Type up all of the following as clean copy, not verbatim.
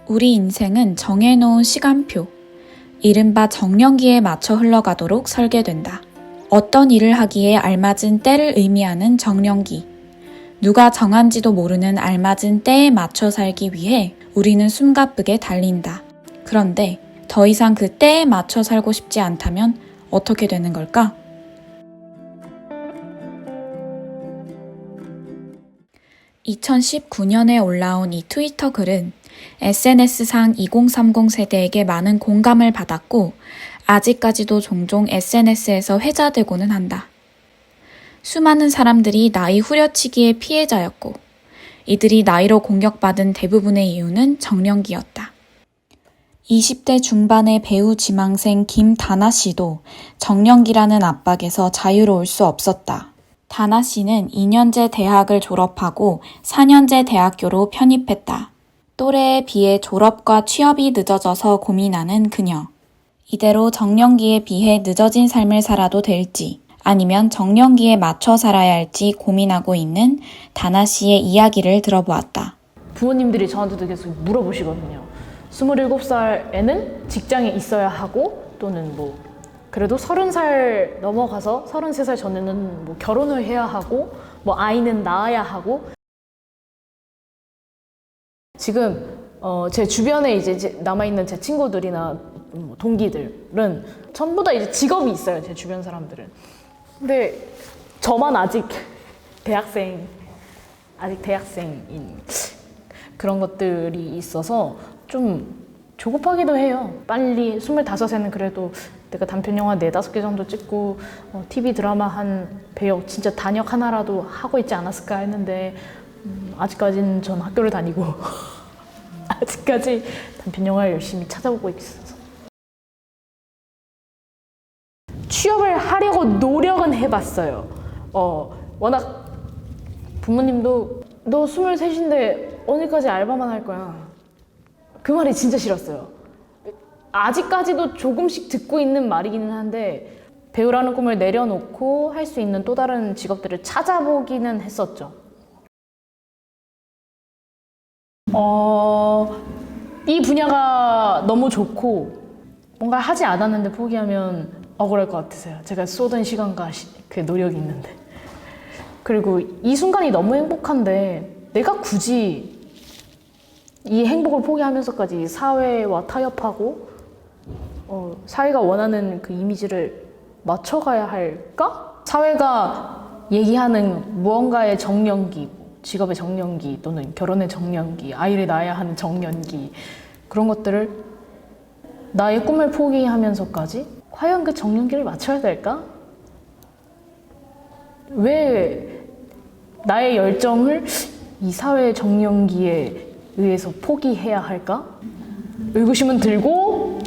우리 인생은 정해놓은 시간표, 이른바 정년기에 맞춰 흘러가도록 설계된다. 어떤 일을 하기에 알맞은 때를 의미하는 정년기. 누가 정한지도 모르는 알맞은 때에 맞춰 살기 위해 우리는 숨가쁘게 달린다. 그런데 더 이상 그 때에 맞춰 살고 싶지 않다면 어떻게 되는 걸까? (2019년에) 올라온 이 트위터 글은 SNS상 2030 세대에게 많은 공감을 받았고 아직까지도 종종 SNS에서 회자되고는 한다. 수많은 사람들이 나이 후려치기의 피해자였고 이들이 나이로 공격받은 대부분의 이유는 정년기였다. 20대 중반의 배우 지망생 김다나 씨도 정년기라는 압박에서 자유로울 수 없었다. 다나 씨는 2년제 대학을 졸업하고 4년제 대학교로 편입했다. 또래에 비해 졸업과 취업이 늦어져서 고민하는 그녀. 이대로 정년기에 비해 늦어진 삶을 살아도 될지 아니면 정년기에 맞춰 살아야 할지 고민하고 있는 다나 씨의 이야기를 들어보았다. 부모님들이 저한테도 계속 물어보시거든요. 27살에는 직장에 있어야 하고 또는 그래도 30살 넘어가서 33살 전에는 결혼을 해야 하고 아이는 낳아야 하고. 지금 제 주변에 이제 남아있는 제 친구들이나 동기들은 전부 다 이제 직업이 있어요. 제 주변 사람들은. 근데 저만 아직 대학생인 그런 것들이 있어서 좀 조급하기도 해요. 빨리 25에는 그래도 내가 단편영화 4-5개 정도 찍고 TV 드라마 한 배역 진짜 단역 하나라도 하고 있지 않았을까 했는데 아직까지는 전 학교를 다니고 아직까지 단편영화를 열심히 찾아보고 있어서 취업을 하려고 노력은 해봤어요. 워낙 부모님도 너 23인데 어디까지 알바만 할 거야. 그 말이 진짜 싫었어요. 아직까지도 조금씩 듣고 있는 말이기는 한데 배우라는 꿈을 내려놓고 할 수 있는 또 다른 직업들을 찾아보기는 했었죠. 이 분야가 너무 좋고 뭔가 하지 않았는데 포기하면 억울할 것 같으세요. 제가 쏟은 시간과 그 노력이 있는데. 그리고 이 순간이 너무 행복한데 내가 굳이 이 행복을 포기하면서까지 사회와 타협하고 사회가 원하는 그 이미지를 맞춰가야 할까? 사회가 얘기하는 무언가의 정년기, 직업의 정년기 또는 결혼의 정년기, 아이를 낳아야 하는 정년기, 그런 것들을 나의 꿈을 포기하면서까지 과연 그 정년기를 맞춰야 될까? 왜 나의 열정을 이 사회의 정년기에 의해서 포기해야 할까? 의구심은 들고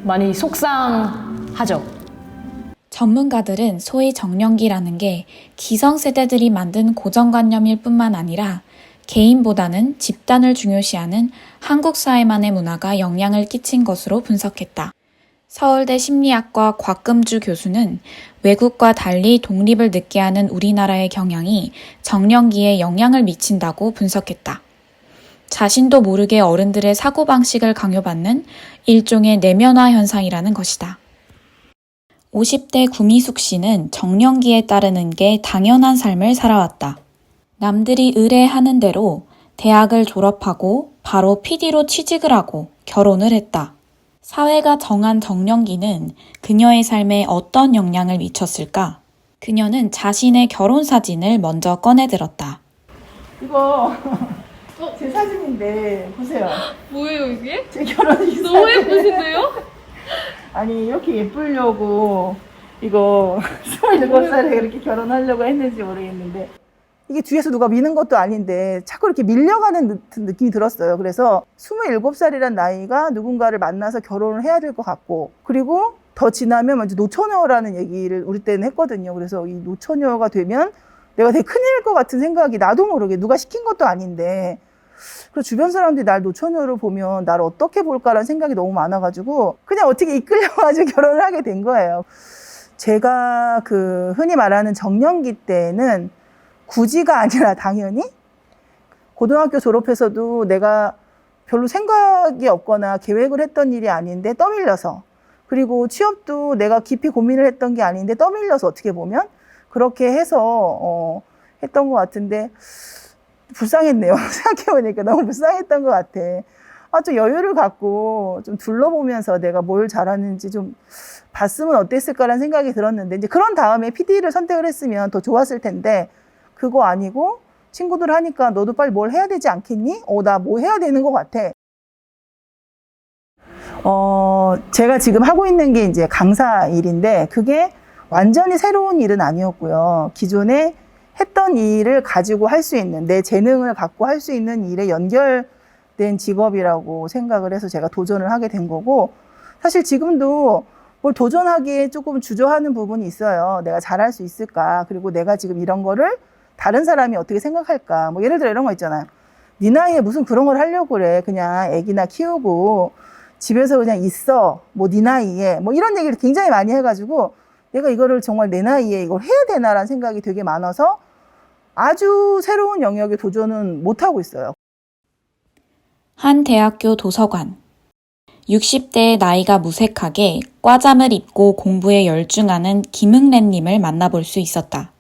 많이 속상하죠. 전문가들은 소위 정년기라는 게 기성세대들이 만든 고정관념일 뿐만 아니라 개인보다는 집단을 중요시하는 한국 사회만의 문화가 영향을 끼친 것으로 분석했다. 서울대 심리학과 곽금주 교수는 외국과 달리 독립을 늦게 하는 우리나라의 경향이 정년기에 영향을 미친다고 분석했다. 자신도 모르게 어른들의 사고방식을 강요받는 일종의 내면화 현상이라는 것이다. 50대 구미숙 씨는 정년기에 따르는 게 당연한 삶을 살아왔다. 남들이 의뢰하는 대로 대학을 졸업하고 바로 PD로 취직을 하고 결혼을 했다. 사회가 정한 정년기는 그녀의 삶에 어떤 영향을 미쳤을까? 그녀는 자신의 결혼 사진을 먼저 꺼내들었다. 이거 제 사진인데 보세요. 뭐예요 이게? 제 결혼식 너무 사진. 예쁘신데요? 아니 이렇게 예쁘려고 이거 27살에 그렇게 결혼하려고 했는지 모르겠는데 이게 뒤에서 누가 미는 것도 아닌데 자꾸 이렇게 밀려가는 느낌이 들었어요. 그래서 27살이란 나이가 누군가를 만나서 결혼을 해야 될 것 같고, 그리고 더 지나면 이제 노처녀라는 얘기를 우리 때는 했거든요. 그래서 이 노처녀가 되면 내가 되게 큰일일 것 같은 생각이 나도 모르게, 누가 시킨 것도 아닌데, 그리고 주변 사람들이 날 노처녀로 보면 나를 어떻게 볼까라는 생각이 너무 많아가지고 그냥 어떻게 이끌려가지고 결혼을 하게 된 거예요. 제가 그 흔히 말하는 정년기 때는 굳이가 아니라 당연히 고등학교 졸업해서도 내가 별로 생각이 없거나 계획을 했던 일이 아닌데 떠밀려서, 그리고 취업도 내가 깊이 고민을 했던 게 아닌데 떠밀려서 어떻게 보면 그렇게 해서 했던 것 같은데 불쌍했네요. 생각해보니까 너무 불쌍했던 것 같아. 좀 여유를 갖고 좀 둘러보면서 내가 뭘 잘하는지 좀 봤으면 어땠을까라는 생각이 들었는데, 이제 그런 다음에 PD를 선택을 했으면 더 좋았을 텐데, 그거 아니고 친구들 하니까 너도 빨리 뭘 해야 되지 않겠니? 나 뭐 해야 되는 것 같아. 제가 지금 하고 있는 게 이제 강사 일인데, 그게 완전히 새로운 일은 아니었고요. 기존에 했던 일을 가지고 할 수 있는, 내 재능을 갖고 할 수 있는 일에 연결된 직업이라고 생각을 해서 제가 도전을 하게 된 거고, 사실 지금도 뭘 도전하기에 조금 주저하는 부분이 있어요. 내가 잘할 수 있을까? 그리고 내가 지금 이런 거를 다른 사람이 어떻게 생각할까? 뭐 예를 들어 이런 거 있잖아요. 네 나이에 무슨 그런 걸 하려고 그래. 그냥 애기나 키우고 집에서 그냥 있어. 뭐 네 나이에. 뭐 이런 얘기를 굉장히 많이 해가지고 내가 이거를 정말 내 나이에 이걸 해야 되나라는 생각이 되게 많아서 아주 새로운 영역에 도전은 못하고 있어요. 한 대학교 도서관. 60대의 나이가 무색하게 꽈잠을 입고 공부에 열중하는 김응래님을 만나볼 수 있었다.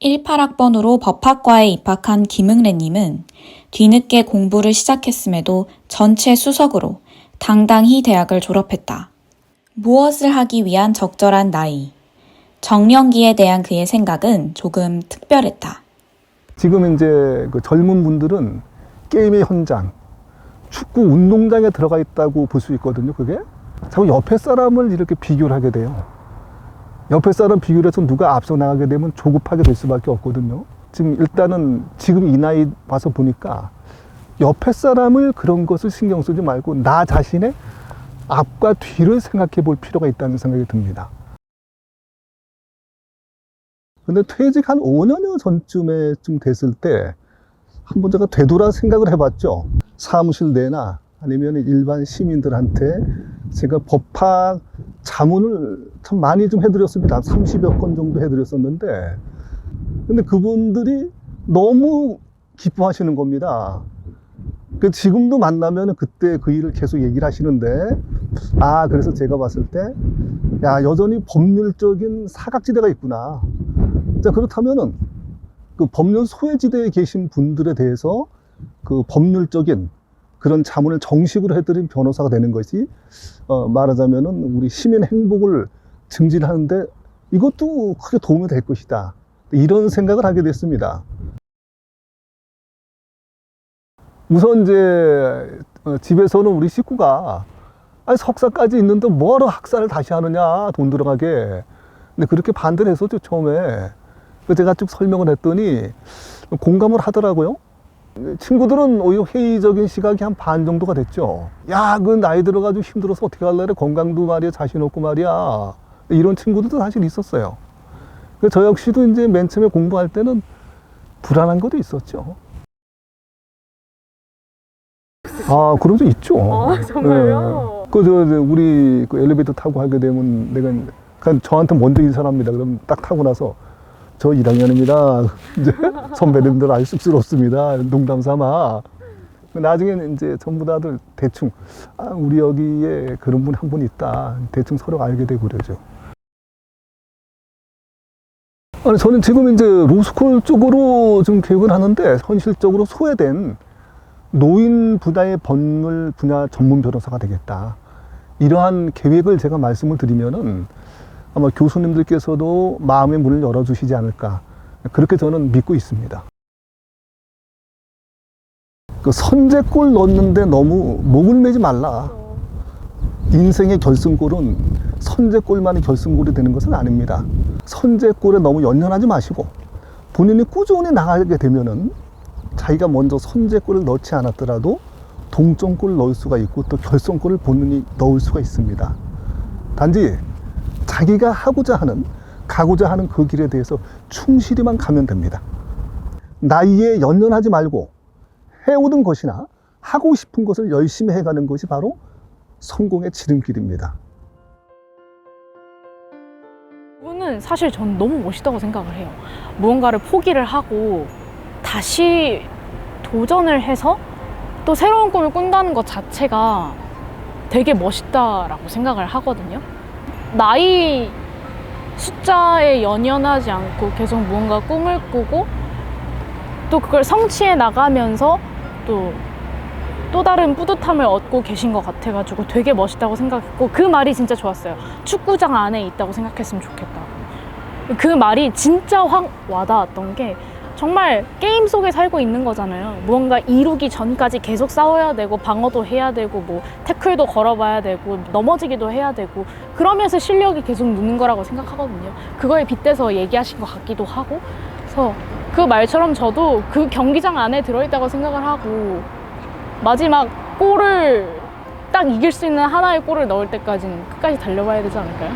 18학번으로 법학과에 입학한 김응래님은 뒤늦게 공부를 시작했음에도 전체 수석으로 당당히 대학을 졸업했다. 무엇을 하기 위한 적절한 나이. 정년기에 대한 그의 생각은 조금 특별했다. 지금 이제 그 젊은 분들은 게임의 현장, 축구 운동장에 들어가 있다고 볼 수 있거든요. 그게 자꾸 옆에 사람을 이렇게 비교를 하게 돼요. 옆에 사람 비교를 해서 누가 앞서 나가게 되면 조급하게 될 수밖에 없거든요. 지금 일단은 지금 이 나이 와서 보니까 옆에 사람을 그런 것을 신경 쓰지 말고 나 자신의 앞과 뒤를 생각해 볼 필요가 있다는 생각이 듭니다. 근데 퇴직 한 5년여 전쯤에 좀 됐을 때 한번 제가 되돌아 생각을 해봤죠. 사무실 내나 아니면 일반 시민들한테 제가 법학 자문을 참 많이 좀 해드렸습니다. 30여 건 정도 해드렸었는데, 근데 그분들이 너무 기뻐하시는 겁니다. 지금도 만나면 그때 그 일을 계속 얘기를 하시는데, 그래서 제가 봤을 때, 여전히 법률적인 사각지대가 있구나. 자, 그렇다면은 그 법률 소외지대에 계신 분들에 대해서 그 법률적인 그런 자문을 정식으로 해드린 변호사가 되는 것이 말하자면은 우리 시민 행복을 증진하는데 이것도 크게 도움이 될 것이다. 이런 생각을 하게 됐습니다. 우선 이제 집에서는 우리 식구가 석사까지 있는데 뭐하러 학사를 다시 하느냐, 돈 들어가게. 근데 그렇게 반대를 했었죠, 처음에. 제가 쭉 설명을 했더니 공감을 하더라고요. 친구들은 오히려 회의적인 시각이 한 반 정도가 됐죠. 그 나이 들어가지고 힘들어서 어떻게 할래? 건강도 말이야, 자신 없고 말이야. 이런 친구들도 사실 있었어요. 저 역시도 이제 맨 처음에 공부할 때는 불안한 것도 있었죠. 그런 적 있죠. 정말요? 우리 그 엘리베이터 타고 하게 되면 내가 그냥 저한테 먼저 인사를 합니다. 그럼 딱 타고 나서 저 1학년입니다. 이제 선배님들 아주 쑥스럽습니다. 농담 삼아. 나중에는 이제 전부 다들 대충, 우리 여기에 그런 분 한 분 있다. 대충 서로 알게 되고 그러죠. 저는 지금 이제 로스쿨 쪽으로 좀 교육을 하는데, 현실적으로 소외된 노인 분야의 법률 분야 전문 변호사가 되겠다. 이러한 계획을 제가 말씀을 드리면은 아마 교수님들께서도 마음의 문을 열어주시지 않을까, 그렇게 저는 믿고 있습니다. 그 선제골 넣는데 너무 목을 매지 말라. 인생의 결승골은 선제골만이 결승골이 되는 것은 아닙니다. 선제골에 너무 연연하지 마시고 본인이 꾸준히 나가게 되면은 자기가 먼저 선제골을 넣지 않았더라도 동점골을 넣을 수가 있고 또 결승골을 본인이 넣을 수가 있습니다. 단지 자기가 하고자 하는, 가고자 하는 그 길에 대해서 충실히만 가면 됩니다. 나이에 연연하지 말고 해오는 것이나 하고 싶은 것을 열심히 해가는 것이 바로 성공의 지름길입니다. 이거는 사실 전 너무 멋있다고 생각을 해요. 무언가를 포기를 하고 다시 도전을 해서 또 새로운 꿈을 꾼다는 것 자체가 되게 멋있다라고 생각을 하거든요. 나이 숫자에 연연하지 않고 계속 무언가 꿈을 꾸고 또 그걸 성취해 나가면서 또 다른 뿌듯함을 얻고 계신 것 같아가지고 되게 멋있다고 생각했고, 그 말이 진짜 좋았어요. 축구장 안에 있다고 생각했으면 좋겠다. 그 말이 진짜 확 와닿았던 게, 정말 게임 속에 살고 있는 거잖아요. 무언가 이루기 전까지 계속 싸워야 되고 방어도 해야 되고 뭐 태클도 걸어봐야 되고 넘어지기도 해야 되고, 그러면서 실력이 계속 느는 거라고 생각하거든요. 그거에 빗대서 얘기하신 것 같기도 하고, 그래서 그 말처럼 저도 그 경기장 안에 들어있다고 생각을 하고, 마지막 골을 딱 이길 수 있는 하나의 골을 넣을 때까지는 끝까지 달려봐야 되지 않을까요?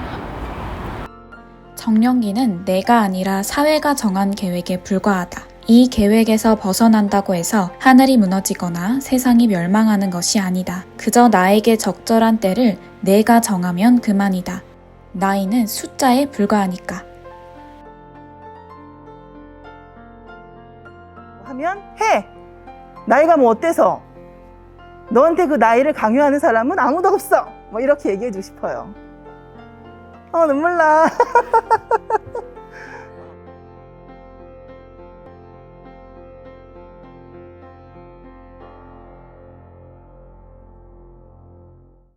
정년기는 내가 아니라 사회가 정한 계획에 불과하다. 이 계획에서 벗어난다고 해서 하늘이 무너지거나 세상이 멸망하는 것이 아니다. 그저 나에게 적절한 때를 내가 정하면 그만이다. 나이는 숫자에 불과하니까. 하면 해. 나이가 뭐 어때서? 너한테 그 나이를 강요하는 사람은 아무도 없어. 뭐 이렇게 얘기해 주고 싶어요. 눈물 나.